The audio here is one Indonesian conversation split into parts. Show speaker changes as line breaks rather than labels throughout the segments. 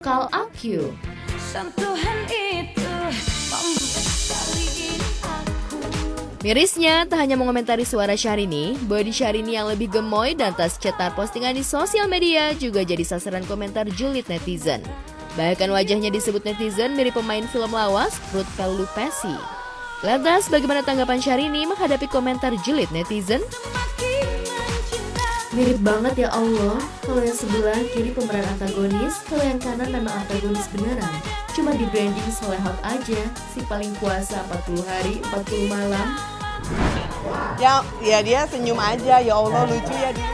Call Aku.
Sentuhan itu membuat kali ini aku.
Mirisnya, tak hanya mengomentari suara Syahrini, body Syahrini yang lebih gemoy dan tas cetar postingan di sosial media juga jadi sasaran komentar julid netizen. Bahkan wajahnya disebut netizen mirip pemain film lawas Rutger Lupesi. Lantas, bagaimana tanggapan Syahrini menghadapi komentar julid netizen? Mirip banget ya Allah, kalau yang sebelah kiri pemeran antagonis, kalau yang kanan memang antagonis beneran. Cuma di branding selehot aja, si paling kuasa 40 hari, 40 malam.
Ya dia senyum aja, ya Allah lucu ya dia.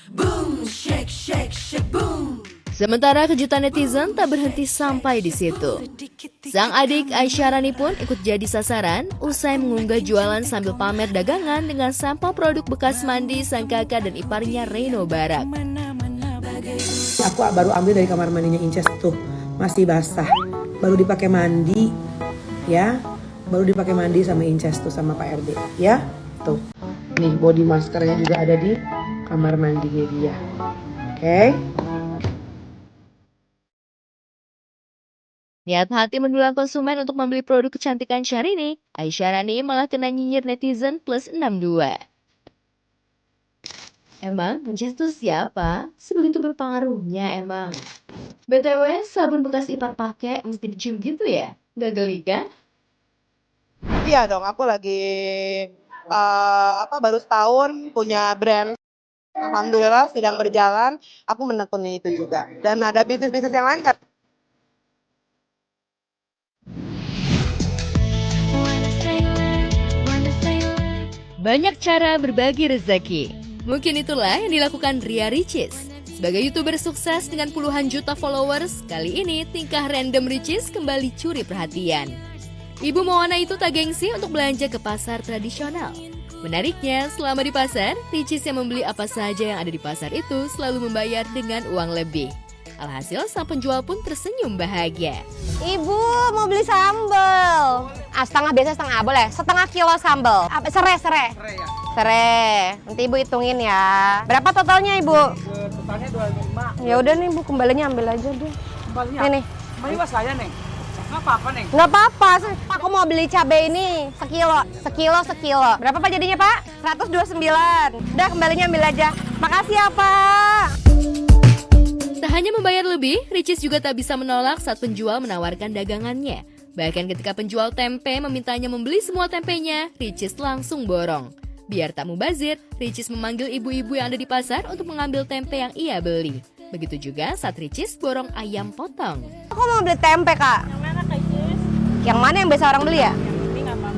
Boom, shake, shake, shake, boom.
Sementara kejutan netizen tak berhenti sampai di situ. Sang adik Aisyarani pun ikut jadi sasaran usai mengunggah jualan sambil pamer dagangan dengan sampel produk bekas mandi sang kakak dan iparnya Reno Barak.
Aku baru ambil dari kamar mandinya Inces tuh, masih basah. Baru dipakai mandi, ya. Baru dipakai mandi sama Inces tuh sama Pak RD, ya. Tuh, nih body maskernya juga ada di kamar mandinya dia. Oke.
Niat hati mendulang konsumen untuk membeli produk kecantikan Syahrini, Aisyarani malah kena nyinyir netizen plus 62. Emang Inces itu siapa? Sebegitu berpengaruhnya emang. BTW, sabun bekas ipar pakai mesti dicium gitu ya? Gak geli kan?
Iya dong, aku lagi baru setahun punya brand. Alhamdulillah sedang berjalan, aku menekuni itu juga. Dan ada bisnis-bisnis yang lain kan.
Banyak cara berbagi rezeki. Mungkin itulah yang dilakukan Ria Ricis. Sebagai YouTuber sukses dengan puluhan juta followers, kali ini tingkah random Ricis kembali curi perhatian. Ibu Moana itu tak gengsi untuk belanja ke pasar tradisional. Menariknya, selama di pasar, Ricis yang membeli apa saja yang ada di pasar itu selalu membayar dengan uang lebih. Alhasil, sang penjual pun tersenyum bahagia.
Ibu mau beli sambal. Setengah biasa setengah boleh. Setengah kilo sambal. Serai. Nanti ibu hitungin ya. Berapa totalnya ibu?
Totalnya 25.
Ya udah nih ibu, kembalinya ambil aja deh.
Kembalinya?
Ini.
Kembali mas saya nih. Nggak apa-apa nih.
Nggak apa-apa. Aku mau beli cabai ini sekilo. Berapa pak jadinya pak? 129. Udah kembalinya ambil aja. Makasih ya pak.
Tak hanya membayar lebih, Ricis juga tak bisa menolak saat penjual menawarkan dagangannya. Bahkan ketika penjual tempe memintanya membeli semua tempenya, Ricis langsung borong. Biar tak mubazir, Ricis memanggil ibu-ibu yang ada di pasar untuk mengambil tempe yang ia beli. Begitu juga saat Ricis borong ayam potong.
Aku mau beli tempe kak. Yang mana kak Cis? Yang mana yang biasa orang beli ya?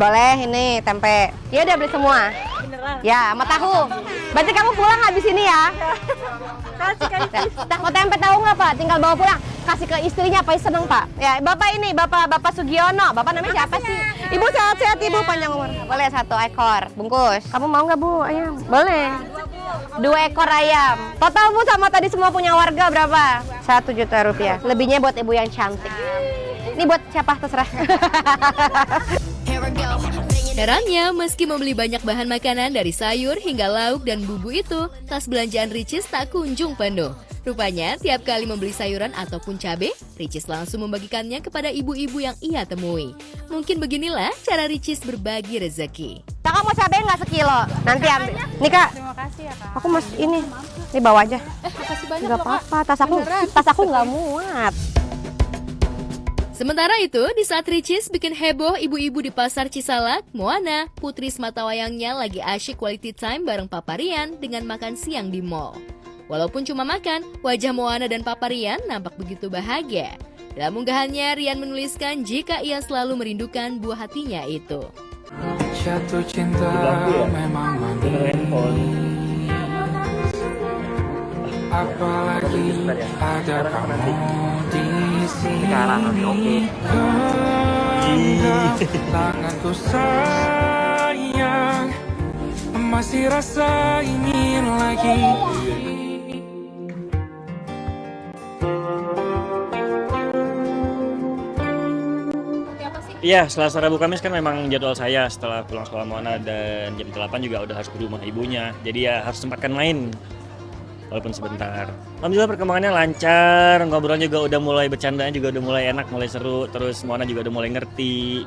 Boleh ini tempe. Ya udah beli semua.
Beneran?
Ya, sama tahu. Berarti kamu pulang habis ini ya?
Kasih.
Mau tempe tahu nggak Pak? Tinggal bawa pulang. Kasih ke istrinya, Pak seneng Pak. Ya, Bapak ini, Bapak Sugiono. Bapak namanya siapa sih? Ibu sehat-sehat Ibu, panjang umur. Boleh 1 ekor, bungkus. Kamu mau nggak Bu ayam? Boleh. 2 ekor ayam. Total Bu sama tadi semua punya warga berapa? 1 juta rupiah. Lebihnya buat ibu yang cantik. Ini buat siapa terserah.
Herannya, meski membeli banyak bahan makanan dari sayur hingga lauk dan bumbu itu, tas belanjaan Ricis tak kunjung penuh. Rupanya, tiap kali membeli sayuran ataupun cabai, Ricis langsung membagikannya kepada ibu-ibu yang ia temui. Mungkin beginilah cara Ricis berbagi rezeki.
Kakak mau cabai nggak sekilo? Nanti ambil. Nih Kak.
Terima kasih ya kak.
Aku mas ini bawa aja.
Makasih banyak
Nggak
loh kak.
apa-apa, tas aku nggak muat.
Sementara itu, di saat Ricis bikin heboh ibu-ibu di pasar Cisalak, Moana, putri sematawayangnya lagi asyik quality time bareng Papa Rian dengan makan siang di mall. Walaupun cuma makan, wajah Moana dan Papa Rian nampak begitu bahagia. Dalam unggahannya, Rian menuliskan jika ia selalu merindukan buah hatinya itu.
Jatuh cinta memang manis, apalagi ada kamu di sini. Genggam tanganku sayang, masih rasa ingin lagi.
Iya, Selasa Rabu Kamis kan memang jadwal saya setelah pulang sekolah Moana dan jam 8 juga udah harus ke rumah ibunya. Jadi ya harus sempatkan main. walaupun sebentar. Alhamdulillah perkembangannya lancar, ngobrolnya juga udah mulai, bercandaan juga udah mulai enak, mulai seru. Terus Mona juga udah mulai ngerti,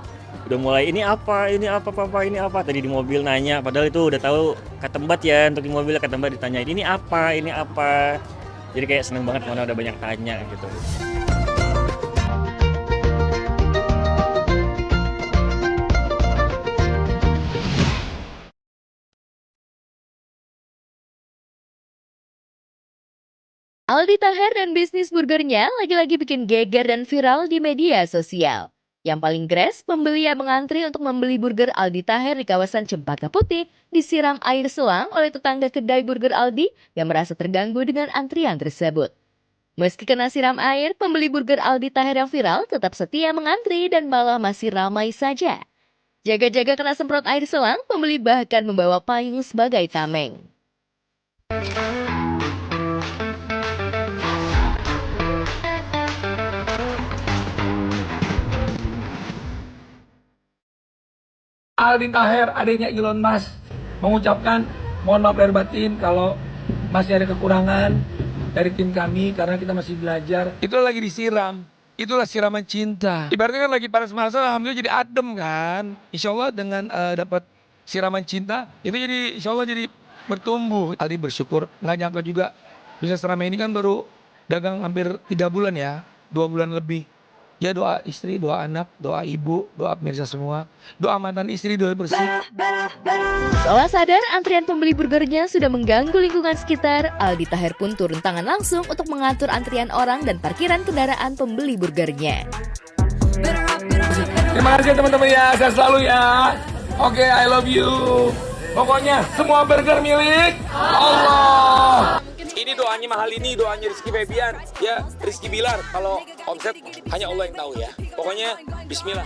udah mulai ini apa papa, ini apa. Tadi di mobil nanya, padahal itu udah tahu kata Mbak ya, untuk di mobil kata Mbak ditanyain ini apa. Jadi kayak seneng banget Mona udah banyak tanya gitu.
Aldi Taher dan bisnis burgernya lagi-lagi bikin geger dan viral di media sosial. Yang paling gres, pembeli yang mengantri untuk membeli burger Aldi Taher di kawasan Cempaka Putih disiram air selang oleh tetangga kedai burger Aldi yang merasa terganggu dengan antrian tersebut. Meski kena siram air, pembeli burger Aldi Taher yang viral tetap setia mengantri dan malah masih ramai saja. Jaga-jaga kena semprot air selang, pembeli bahkan membawa payung sebagai tameng.
Aldi Taher, adiknya Elon Musk, mengucapkan mohon maaf lahir batin kalau masih ada kekurangan dari tim kami karena kita masih belajar. Itu lagi disiram, itulah siraman cinta. Ibaratnya kan lagi panas-panasan, alhamdulillah jadi adem kan. Insya Allah dengan dapat siraman cinta, itu jadi insya Allah jadi bertumbuh. Aldi bersyukur, nggak nyangka juga bisa seramai ini kan baru dagang hampir 3 bulan ya, 2 bulan lebih. Ya doa istri, doa anak, doa ibu, doa pemirsa semua, doa mantan istri, doa bersih.
Seolah sadar antrian pembeli burgernya sudah mengganggu lingkungan sekitar, Aldi Taher pun turun tangan langsung untuk mengatur antrian orang dan parkiran kendaraan pembeli burgernya.
Terima kasih teman-teman ya, sehat selalu ya. Oke, I love you. Pokoknya semua burger milik Allah.
Ini doanya mahal, ini doanya Rizky Febian, ya Rizky Bilar. Kalau omset hanya Allah yang tahu ya. Pokoknya Bismillah.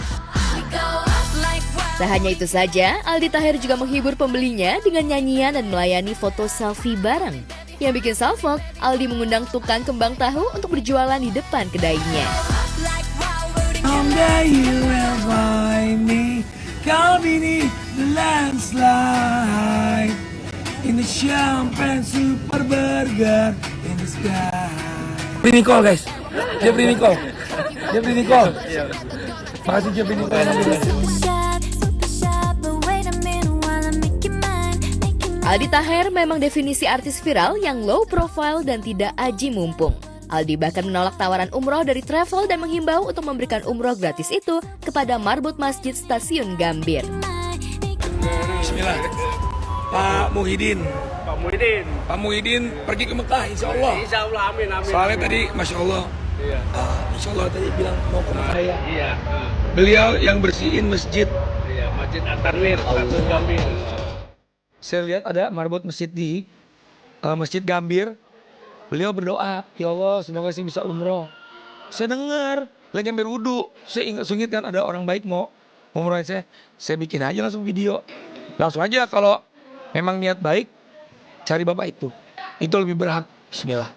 Tak hanya itu saja, Aldi Taher juga menghibur pembelinya dengan nyanyian dan melayani foto selfie bareng. Yang bikin salfok, Aldi mengundang tukang kembang tahu untuk berjualan di depan kedainya.
Someday you will find me, kau beneath the landslide. In the champagne super burger in the sky. Jeffrey Nicole guys, Jeffrey Nicole. Makasih Jeffrey Nicole.
Aldi Taher memang definisi artis viral yang low profile dan tidak aji mumpung. Aldi bahkan menolak tawaran umroh dari travel dan menghimbau untuk memberikan umroh gratis itu kepada marbot masjid stasiun Gambir.
Bismillah. Pak Muhyiddin pergi ke Mekah, insya Allah. Amin. Soalnya tadi, masya Allah, insya Allah tadi bilang mau ke Mekah ya. Iya. Beliau yang bersihin masjid. Iya, Masjid At-Tanwir, Stasiun Gambir. Saya lihat ada marbot masjid di Masjid Gambir. Beliau berdoa, ya Allah, semoga saya bisa umroh. Saya dengar lagi hampir wudu. Saya ingat kan ada orang baik mau umroh saya bikin aja langsung video. Langsung aja kalau memang niat baik, cari bapak itu lebih berhak. Bismillah.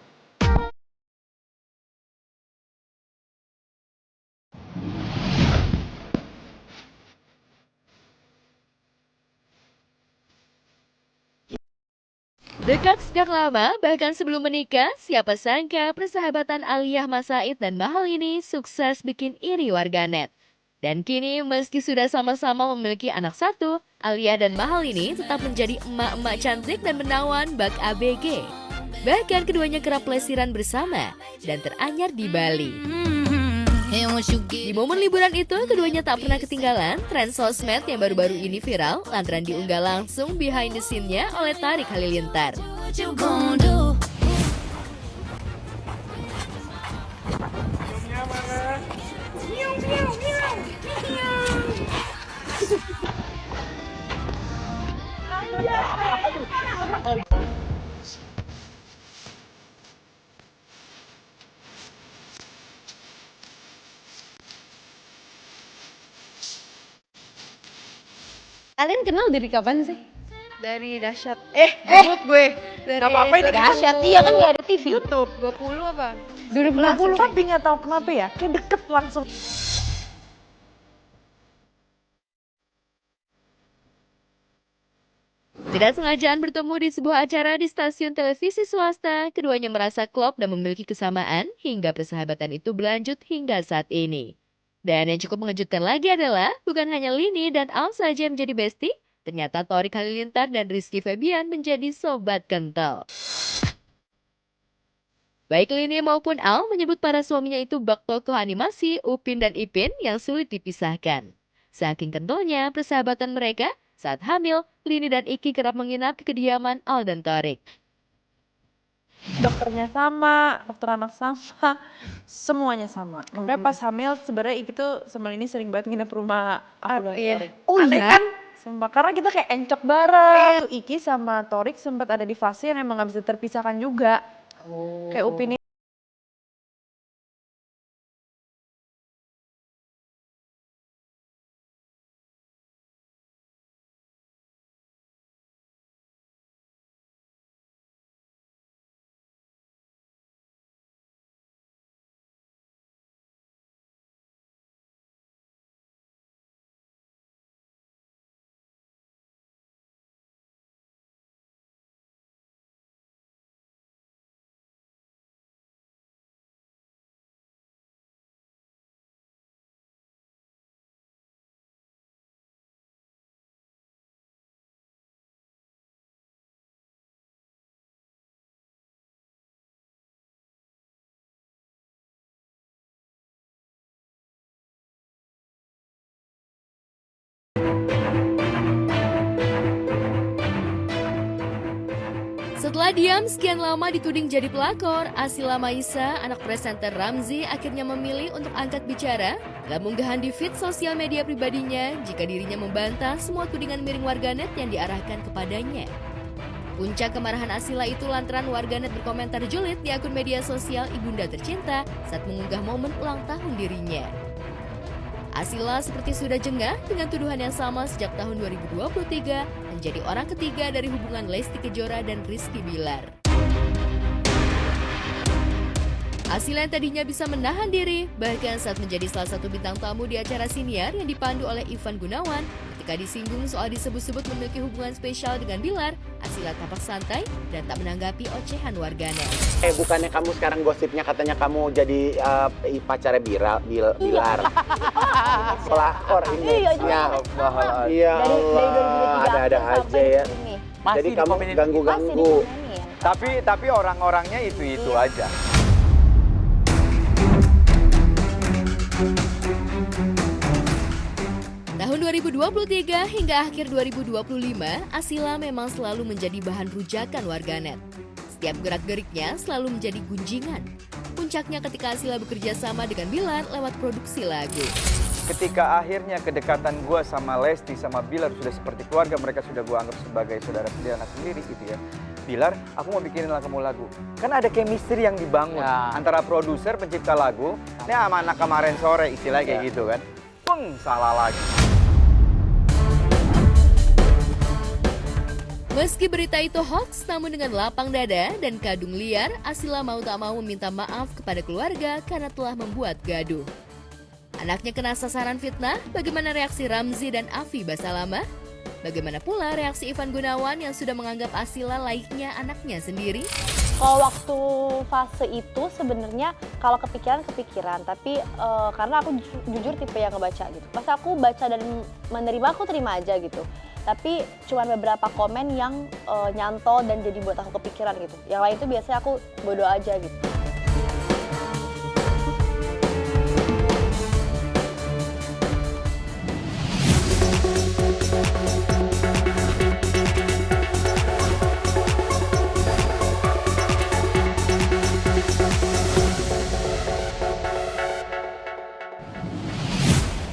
Dekat sejak lama, bahkan sebelum menikah, siapa sangka persahabatan Aliyah Mas Said dan Mahal ini sukses bikin iri warganet. Dan kini meski sudah sama-sama memiliki anak satu, Aliyah dan Mahal ini tetap menjadi emak-emak cantik dan menawan bak ABG. Bahkan keduanya kerap pelesiran bersama dan teranyar di Bali. Di momen liburan itu, keduanya tak pernah ketinggalan tren sosmed yang baru-baru ini viral lantaran diunggah langsung behind the scene-nya oleh Tarik Halilintar.
Kalian kenal dari kapan sih?
Dari dahsyat.
Grup gue.
Dari
apa-apa ini dahsyat. Iya kan nggak ada TV.
YouTube 20 apa?
2020
Tapi nggak tahu kenapa ya, kayak deket langsung.
Tidak sengajaan bertemu di sebuah acara di stasiun televisi swasta, keduanya merasa klop dan memiliki kesamaan hingga persahabatan itu berlanjut hingga saat ini. Dan yang cukup mengejutkan lagi adalah bukan hanya Lini dan Al saja yang menjadi bestie, ternyata Torik Halilintar dan Rizky Febian menjadi sobat kental. Baik Lini maupun Al menyebut para suaminya itu bak tokoh animasi Upin dan Ipin yang sulit dipisahkan. Saking kentalnya persahabatan mereka, saat hamil, Lini dan Iki kerap menginap di kediaman Al dan Torik.
Dokternya sama, dokter anak sama, semuanya sama. Makanya pas hamil sebenarnya Iki tuh sama Lini sering banget nginep rumah aku. Iya.
Oh
Aneh
iya?
kan? Sumpah, karena kita kayak encok bareng. Iki sama Torik sempat ada di fase yang emang gak bisa terpisahkan juga. Kayak Upin
Setelah diam sekian lama dituding jadi pelakor, Asila Maisa, anak presenter Ramzi, akhirnya memilih untuk angkat bicara dalam unggahan di feed sosial media pribadinya jika dirinya membantah semua tudingan miring warganet yang diarahkan kepadanya. Puncak kemarahan Asila itu lantaran warganet berkomentar julid di akun media sosial ibunda tercinta saat mengunggah momen ulang tahun dirinya. Asila seperti sudah jengah dengan tuduhan yang sama sejak tahun 2023 menjadi orang ketiga dari hubungan Lesti Kejora dan Rizky Bilar. Asila yang tadinya bisa menahan diri, bahkan saat menjadi salah satu bintang tamu di acara siniar yang dipandu oleh Ivan Gunawan, ketika disinggung soal disebut-sebut memiliki hubungan spesial dengan Bilar, Asila tampak santai dan tak menanggapi ocehan warganet.
Bukannya kamu sekarang gosipnya katanya kamu jadi pacarnya Bilar. Pelakor ini. Iya Allah, ada-ada aja ya. Jadi kamu ganggu-ganggu.
Tapi orang-orangnya itu aja.
Tahun 2023 hingga akhir 2025, Asila memang selalu menjadi bahan rujakan warganet. Setiap gerak-geriknya selalu menjadi gunjingan. Puncaknya ketika Asila bekerja sama dengan Bilar lewat produksi lagu.
Ketika akhirnya kedekatan gue sama Lesti sama Bilar sudah seperti keluarga, mereka sudah gue anggap sebagai saudara anak sendiri gitu ya. Bilar, aku mau bikinin kamu lagu. Kan ada chemistry yang dibangun antara produser, pencipta lagu, ini sama anak kemarin sore istilahnya kayak gitu kan. Salah lagi.
Meski berita itu hoax, namun dengan lapang dada dan kadung liar, Asila mau tak mau meminta maaf kepada keluarga karena telah membuat gaduh. Anaknya kena sasaran fitnah, bagaimana reaksi Ramzi dan Afi Basalamah? Bagaimana pula reaksi Ivan Gunawan yang sudah menganggap Asila layaknya anaknya sendiri?
Kalau waktu fase itu sebenarnya kalau kepikiran, tapi karena aku jujur tipe yang ngebaca gitu. Pas aku baca dan menerima, aku terima aja gitu. Tapi cuma beberapa komen yang nyantol dan jadi buat aku kepikiran gitu. Yang lain itu biasanya aku bodo aja gitu.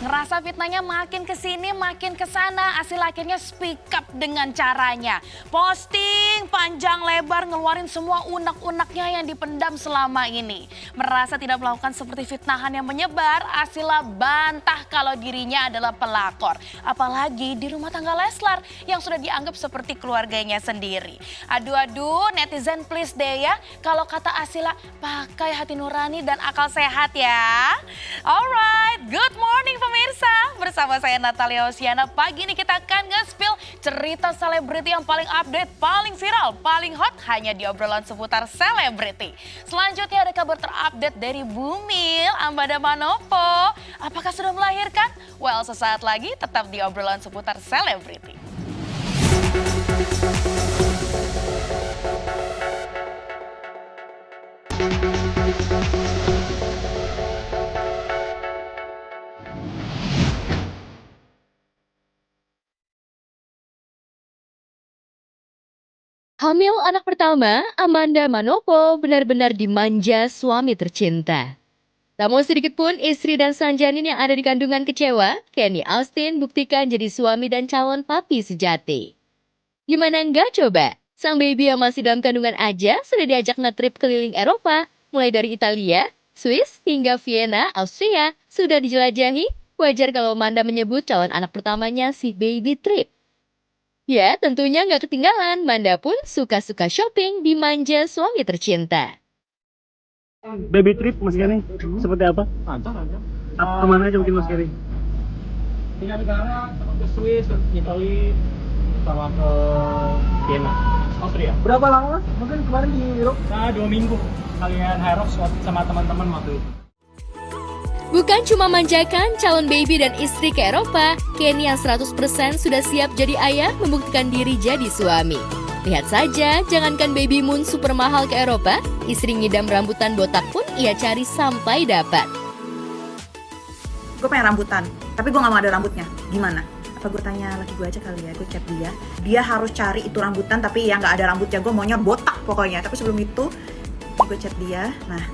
Ngerasa fitnahnya makin kesini, makin kesana, Asila akhirnya speak up dengan caranya. Posting panjang lebar ngeluarin semua unek-uneknya yang dipendam selama ini. Merasa tidak melakukan seperti fitnahan yang menyebar, Asila bantah kalau dirinya adalah pelakor. Apalagi di rumah tangga Leslar yang sudah dianggap seperti keluarganya sendiri. Aduh, netizen please deh ya. Kalau kata Asila, pakai hati nurani dan akal sehat ya. Alright, good morning pemirsa. bersama saya Natalia Osiana. Pagi ini kita akan nge-spill cerita selebriti yang paling update, paling viral, paling hot hanya di obrolan seputar selebriti. Selanjutnya ada kabar terupdate dari Bumil Amanda Manopo. Apakah sudah melahirkan? Well, sesaat lagi tetap di obrolan seputar selebriti.
Hamil anak pertama, Amanda Manopo benar-benar dimanja suami tercinta. Tak mau sedikit pun istri dan sang janin yang ada di kandungan kecewa, Kenny Austin buktikan jadi suami dan calon papi sejati. Gimana enggak coba? Sang baby yang masih dalam kandungan aja sudah diajak nge-trip keliling Eropa, mulai dari Italia, Swiss, hingga Vienna, Austria, sudah dijelajahi. Wajar kalau Amanda menyebut calon anak pertamanya si baby trip. Ya, tentunya nggak ketinggalan, Manda pun suka-suka shopping di manja suami tercinta.
Baby trip Mas Kenny, seperti apa? Kemana aja mungkin Mas Kenny?
3 negara, ke Swiss, ke Italia, sama ke Vienna, Austria. Berapa lama Mas? Mungkin kemarin di Eropa? Nah, 2 minggu. Kalian Hyrox sama teman-teman waktu itu.
Bukan cuma manjakan calon baby dan istri ke Eropa, Kenny yang 100% sudah siap jadi ayah membuktikan diri jadi suami. Lihat saja, jangankan baby moon super mahal ke Eropa, istri ngidam rambutan botak pun ia cari sampai dapat.
Gue pengen rambutan, tapi gue gak mau ada rambutnya. Gimana? Apa gue tanya laki gue aja kali ya, gue chat dia. Dia harus cari itu rambutan tapi yang gak ada rambutnya, gue maunya botak pokoknya. Tapi sebelum itu, gue chat dia, nah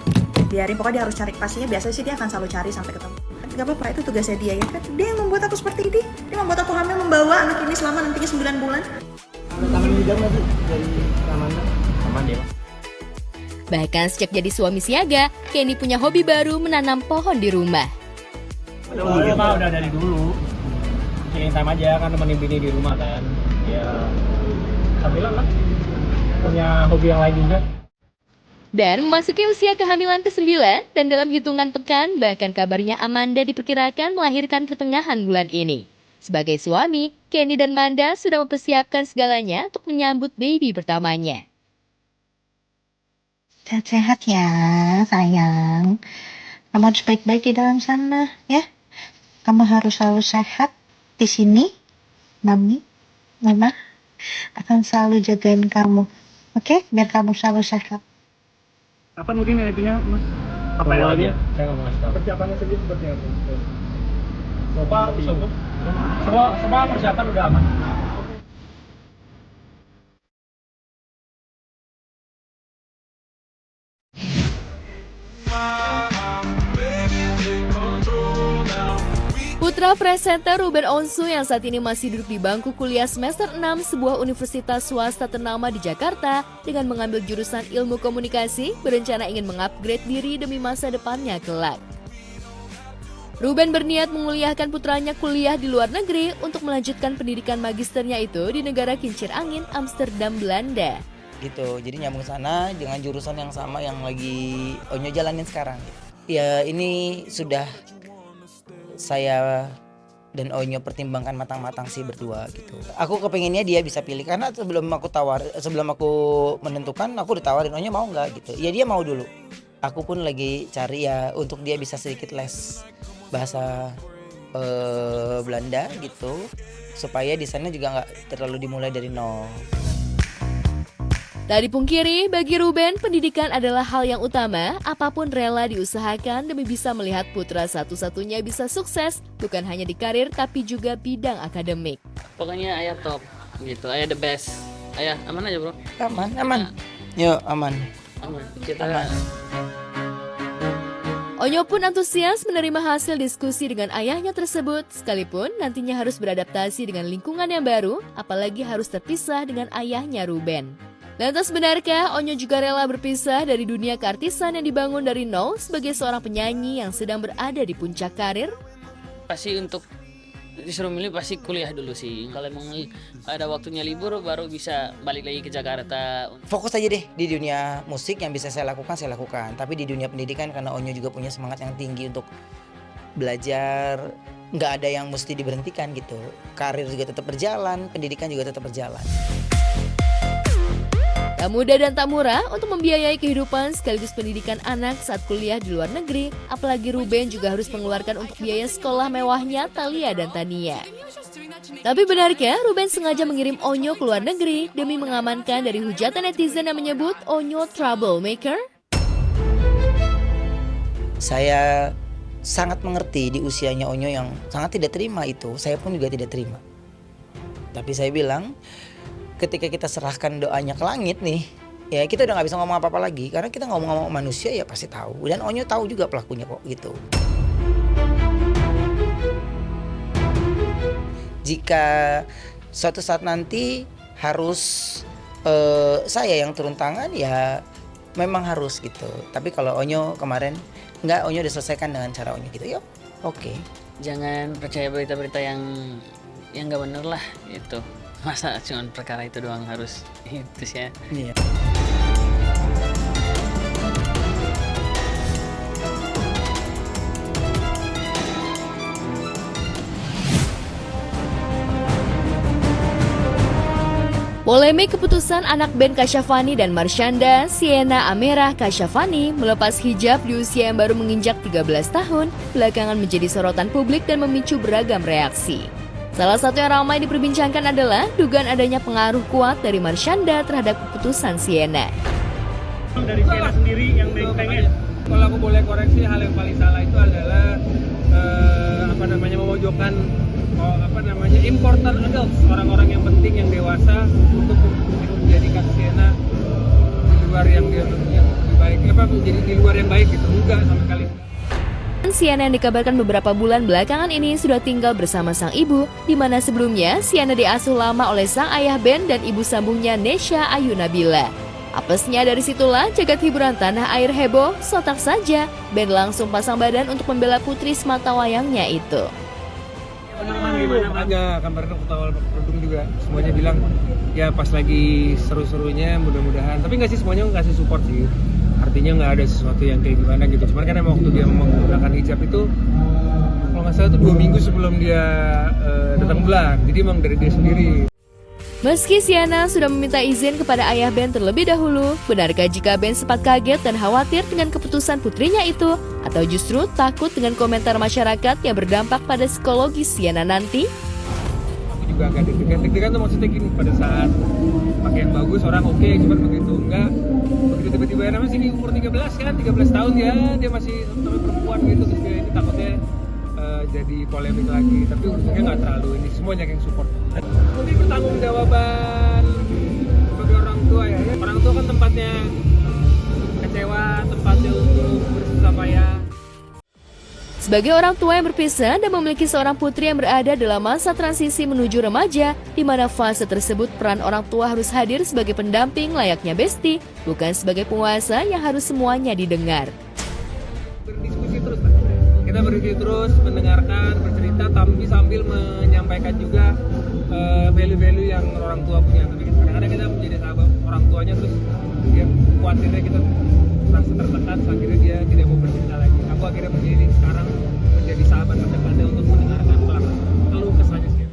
biarin, pokoknya dia harus cari pastinya. Biasanya sih dia akan selalu cari sampai ketemu. Gak apa-apa, itu tugasnya dia ya kan. Dia yang membuat aku seperti ini. Dia membuat aku hamil, membawa anak ini selama nantinya 9 bulan.
Ada tangan hidam nggak sih dari Amanda? Aman dia.
Bahkan sejak jadi suami siaga, Kenny punya hobi baru menanam pohon di rumah.
Udah dari dulu. Killing time aja kan, temenin bini di rumah kan. Ya, sambilan lah. Punya hobi yang lain juga.
Dan memasuki usia kehamilan ke-9 dan dalam hitungan pekan, bahkan kabarnya Amanda diperkirakan melahirkan pertengahan bulan ini. Sebagai suami, Kenny dan Amanda sudah mempersiapkan segalanya untuk menyambut baby pertamanya.
Sehat-sehat ya, sayang. Kamu harus baik-baik di dalam sana, ya. Kamu harus selalu sehat di sini. Mama akan selalu jagain kamu. Oke? Biar kamu selalu sehat.
Kapan mungkin itunya Mas?
Apa ya aja? Saya nggak mau ngasih tahu. Persiapannya sendiri seperti apa? Semua persiapan udah aman.
Putra presenter Ruben Onsu yang saat ini masih duduk di bangku kuliah semester 6 sebuah universitas swasta ternama di Jakarta dengan mengambil jurusan ilmu komunikasi, berencana ingin mengupgrade diri demi masa depannya kelak. Ruben berniat menguliahkan putranya kuliah di luar negeri untuk melanjutkan pendidikan magisternya itu di negara kincir angin Amsterdam, Belanda.
Gitu, jadi nyambung sana dengan jurusan yang sama yang lagi Onyo jalanin sekarang. Ya ini sudah saya dan Onyo pertimbangkan matang-matang sih berdua gitu. Aku kepengennya dia bisa pilih karena sebelum aku menentukan aku ditawarin Onyo mau nggak gitu. Ya dia mau dulu. Aku pun lagi cari ya untuk dia bisa sedikit les bahasa Belanda gitu supaya di sana juga nggak terlalu dimulai dari nol.
Tak dipungkiri, bagi Ruben, pendidikan adalah hal yang utama, apapun rela diusahakan demi bisa melihat putra satu-satunya bisa sukses, bukan hanya di karir tapi juga bidang akademik.
Pokoknya ayah top, gitu, ayah the best. Ayah, aman aja bro?
Aman. Yuk, aman.
Kita
aman.
Onyo pun antusias menerima hasil diskusi dengan ayahnya tersebut, sekalipun nantinya harus beradaptasi dengan lingkungan yang baru, apalagi harus terpisah dengan ayahnya Ruben. Lantas benarkah Onyo juga rela berpisah dari dunia keartisan yang dibangun dari nol sebagai seorang penyanyi yang sedang berada di puncak karir?
pasti untuk disuruh milih pasti kuliah dulu sih. Kalau emang ada waktunya libur baru bisa balik lagi ke Jakarta.
Fokus aja deh di dunia musik, yang bisa saya lakukan. Tapi di dunia pendidikan karena Onyo juga punya semangat yang tinggi untuk belajar nggak ada yang mesti diberhentikan gitu. Karir juga tetap berjalan, pendidikan juga tetap berjalan.
Tak mudah dan tak murah untuk membiayai kehidupan sekaligus pendidikan anak saat kuliah di luar negeri. Apalagi Ruben juga harus mengeluarkan untuk biaya sekolah mewahnya Thalia dan Tania. Tapi benarkah Ruben sengaja mengirim Onyo ke luar negeri demi mengamankan dari hujatan netizen yang menyebut Onyo troublemaker?
Saya sangat mengerti di usianya Onyo yang sangat tidak terima itu. Saya pun juga tidak terima. Tapi saya bilang, ketika kita serahkan doanya ke langit nih, ya kita udah gak bisa ngomong apa-apa lagi. Karena kita ngomong-ngomong manusia ya pasti tahu. Dan Onyo tahu juga pelakunya kok gitu. Jika suatu saat nanti harus saya yang turun tangan, ya memang harus gitu. Tapi kalau Onyo kemarin, enggak, Onyo udah selesaikan dengan cara Onyo gitu. Yuk, oke.
Jangan percaya berita-berita yang nggak bener lah itu. Masa cuma perkara itu doang harus itu sih ya.
Iya.
Polemik keputusan anak band Kasyafani dan Marshanda, Sienna Amerah Kasyafani melepas hijab di usia yang baru menginjak 13 tahun, belakangan menjadi sorotan publik dan memicu beragam reaksi. Salah satu yang ramai diperbincangkan adalah dugaan adanya pengaruh kuat dari Marshanda terhadap keputusan Sienna.
Dari Sienna sendiri yang pengen.
Kalau aku boleh koreksi, hal yang paling salah itu adalah memojokkan important adults, orang-orang yang penting yang dewasa untuk menjadikan Sienna di luar yang lebih baik, menjadi di luar yang baik gitu, enggak sama sekali.
Sienna yang dikabarkan beberapa bulan belakangan ini sudah tinggal bersama sang ibu, di mana sebelumnya Sienna diasuh lama oleh sang ayah Ben dan ibu sambungnya Nesha Ayu Nabila. Apesnya dari situlah jagat hiburan tanah air heboh, sontak saja Ben langsung pasang badan untuk membela putri semata wayangnya itu.
Ada kabarnya ketawa produk juga, semuanya bilang ya pas lagi seru-serunya mudah-mudahan, tapi nggak sih semuanya ngasih support sih, artinya nggak ada sesuatu yang kayak gimana gitu. Cuman kan emang waktu dia menggunakan hijab itu kalau nggak salah itu 2 minggu sebelum dia datang bulan, jadi emang dari dia sendiri.
Meski Sienna sudah meminta izin kepada ayah Ben terlebih dahulu, benarkah jika Ben sempat kaget dan khawatir dengan keputusan putrinya itu? Atau justru takut dengan komentar masyarakat yang berdampak pada psikologi Sienna nanti?
Aku juga agak deg-degan tuh, maksudnya gini, pada saat pakai yang bagus orang oke, cuman begitu enggak, begitu tiba-tiba ya namanya sini umur 13 kan, 13 tahun ya, dia masih perempuan gitu, terus dia ini takutnya jadi polemik lagi, tapi untungnya nggak terlalu, ini semuanya yang support. Mungkin pertanggungjawaban sebagai orang tua ya, orang tua kan tempatnya kecewa, tempatnya untuk bersusah payah.
Sebagai orang tua yang berpisah dan memiliki seorang putri yang berada dalam masa transisi menuju remaja, di mana fase tersebut peran orang tua harus hadir sebagai pendamping layaknya bestie, bukan sebagai penguasa yang harus semuanya didengar.
Berdiskusi terus, kita berdiskusi terus, mendengarkan, bercerita, tapi sambil menyampaikan juga value-value yang orang tua punya. Tapi kadang-kadang kita menjadi sahabat orang tuanya, terus dia khawatirnya kita merasa tertekan, akhirnya dia tidak mau bercerita lagi. Aku akhirnya menjadi sekarang menjadi sahabat terdekatnya untuk mendengarkan keluh kesahnya sih.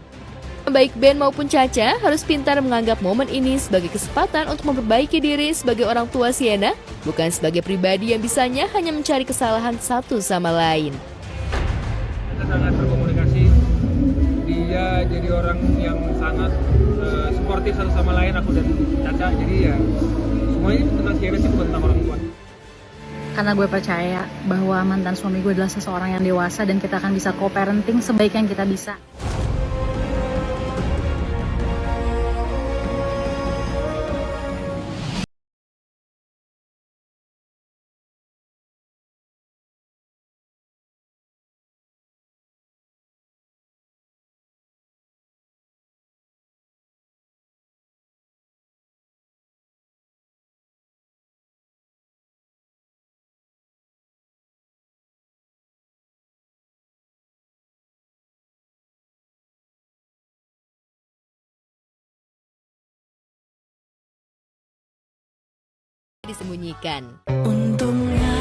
Baik Ben maupun Caca harus pintar menganggap momen ini sebagai kesempatan untuk memperbaiki diri sebagai orang tua Sienna, bukan sebagai pribadi yang bisanya hanya mencari kesalahan satu sama lain.
Kita sangat berkomunikasi, dia jadi orang yang sangat suportif satu sama lain, aku dan Caca, jadi ya semuanya tentang Sienna sih, bukan tentang orang tua.
Karena gue percaya bahwa mantan suami gue adalah seseorang yang dewasa dan kita akan bisa co-parenting sebaik yang kita bisa.
Disembunyikan.
Untungnya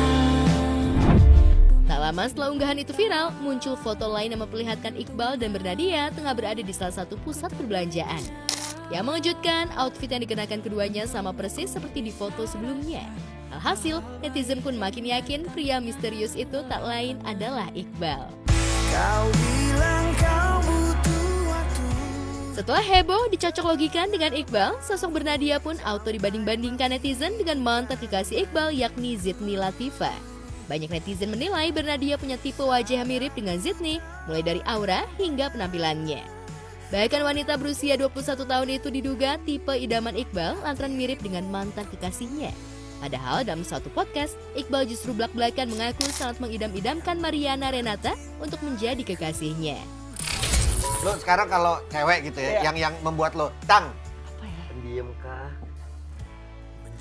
Tak Tak lama setelah unggahan itu viral, muncul foto lain yang memperlihatkan Iqbal dan Bernadia tengah berada di salah satu pusat perbelanjaan. Yang mengejutkan, outfit yang dikenakan keduanya sama persis seperti di foto sebelumnya. Alhasil, netizen pun makin yakin pria misterius itu tak lain adalah Iqbal.
Kau bilang kau butuh waktu.
Setelah heboh dicocok logikan dengan Iqbal, sosok Bernadia pun auto dibanding-bandingkan netizen dengan mantan kekasih Iqbal yakni Zidni Latifa. Banyak netizen menilai Bernadia punya tipe wajah yang mirip dengan Zidni, mulai dari aura hingga penampilannya. Bahkan wanita berusia 21 tahun itu diduga tipe idaman Iqbal lantaran mirip dengan mantan kekasihnya. Padahal dalam suatu podcast, Iqbal justru belak-belakan mengaku sangat mengidam-idamkan Mariana Renata untuk menjadi kekasihnya.
Lo sekarang kalau cewek gitu ya, yang membuat lo, Tang, pendiam kah?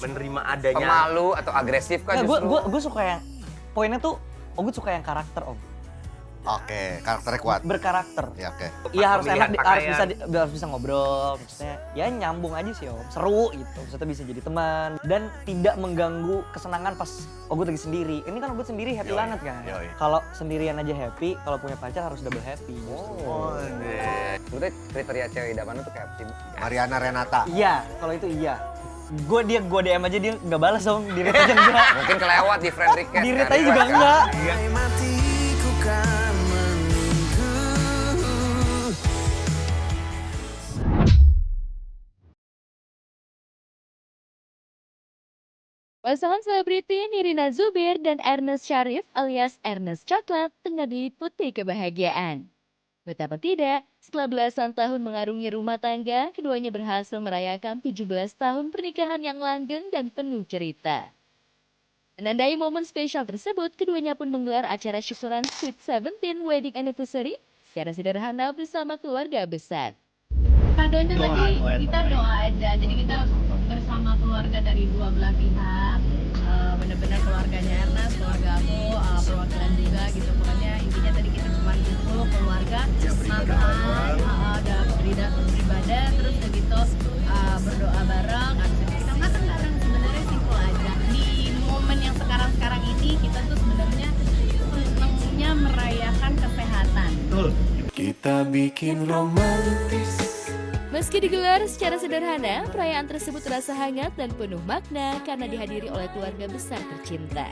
Menerima adanya?
Pemalu atau agresif kah justru?
Gue suka yang, poinnya tuh, gue suka yang karakter Om.
Oke, karakternya kuat.
Berkarakter.
Ya oke.
Iya harus enak, harus bisa ngobrol, maksudnya ya nyambung aja sih Om, seru gitu, maksudnya bisa jadi teman dan tidak mengganggu kesenangan pas Ogut lagi sendiri. Ini kan Ogut sendiri happy banget kan. Kalau sendirian aja happy, kalau punya pacar harus double happy.
Oh, iya. Sebetulnya kriteria cewek idaman itu kayak apa?
Mariana Renata.
Iya, kalau itu iya. Gue DM aja dia nggak balas Om, di rate aja enggak.
Mungkin kelewat di friend request.
Di rate aja juga enggak.
Pasangan selebriti Nirina Zubir dan Ernest Syarif alias Ernest Coklat tengah diliputi kebahagiaan. Betapa tidak, setelah belasan tahun mengarungi rumah tangga, keduanya berhasil merayakan 17 tahun pernikahan yang langgeng dan penuh cerita. Menandai momen spesial tersebut, keduanya pun menggelar acara syukuran Sweet 17 Wedding Anniversary secara sederhana bersama keluarga besar.
Kadonya tadi kita doa aja, jadi kita bersama keluarga dari dua belah pihak, benar-benar keluarganya Ernest, keluarga aku, perwakilan juga gitu. Pokoknya intinya tadi kita cuma kumpul keluarga, makan, ada beribadah, terus begitu berdoa bareng, habis itu kita makan bareng. Sebenarnya simpel aja. Di momen yang sekarang ini kita tuh sebenarnya senangnya merayakan kesehatan.
Betul. Kita bikin romantis.
Meski digelar secara sederhana, perayaan tersebut terasa hangat dan penuh makna karena dihadiri oleh keluarga besar tercinta.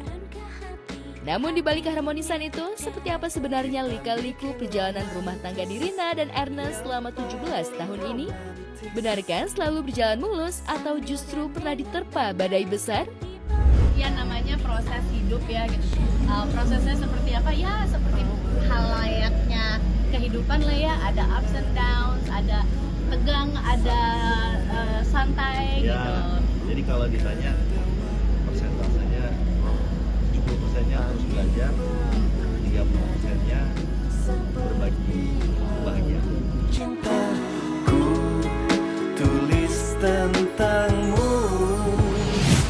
Namun di balik keharmonisan itu, seperti apa sebenarnya lika-liku perjalanan rumah tangga Nirina dan Ernest selama 17 tahun ini? Benarkah selalu berjalan mulus atau justru pernah diterpa badai besar?
Ya namanya proses hidup ya gitu. Prosesnya seperti apa? Ya seperti hal layaknya kehidupan lah ya, ada ups and downs, ada tegang, ada santai
ya,
gitu.
Jadi kalau ditanya persentasenya 70%-nya harus belajar, 30%-nya berbagi bahagia.
Cintaku tulis tentangmu.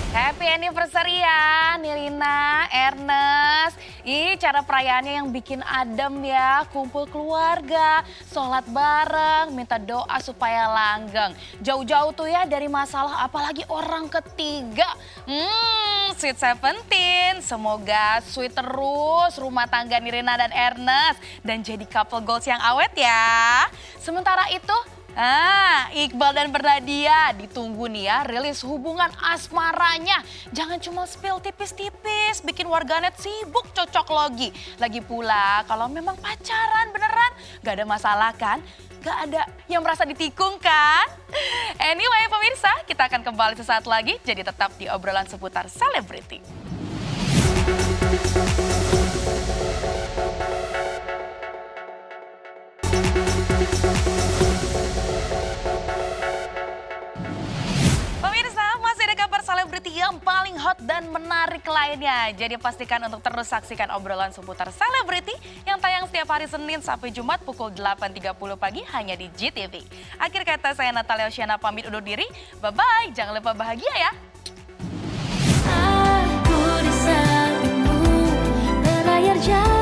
Happy anniversary ya Nirina, Ernest. Ih, cara perayaannya yang bikin adem ya, kumpul keluarga, sholat bareng, minta doa supaya langgeng. Jauh-jauh tuh ya dari masalah apalagi orang ketiga. Sweet 17, semoga sweet terus rumah tangga Nirina dan Ernest dan jadi couple goals yang awet ya. Sementara itu, Iqbal dan Bernadia ditunggu nih ya rilis hubungan asmaranya. Jangan cuma spill tipis-tipis, bikin warganet sibuk cocok logi. Lagi pula kalau memang pacaran beneran gak ada masalah kan? Gak ada yang merasa ditikung kan? Anyway pemirsa, kita akan kembali sesaat lagi. Jadi tetap di obrolan seputar selebriti. Selebriti yang paling hot dan menarik lainnya. Jadi pastikan untuk terus saksikan obrolan seputar selebriti yang tayang setiap hari Senin sampai Jumat pukul 8.30 pagi hanya di GTV. Akhir kata saya Natalia Oceana pamit undur diri. Bye-bye, jangan lupa bahagia ya.
Aku di sampingmu, berlayar jauh.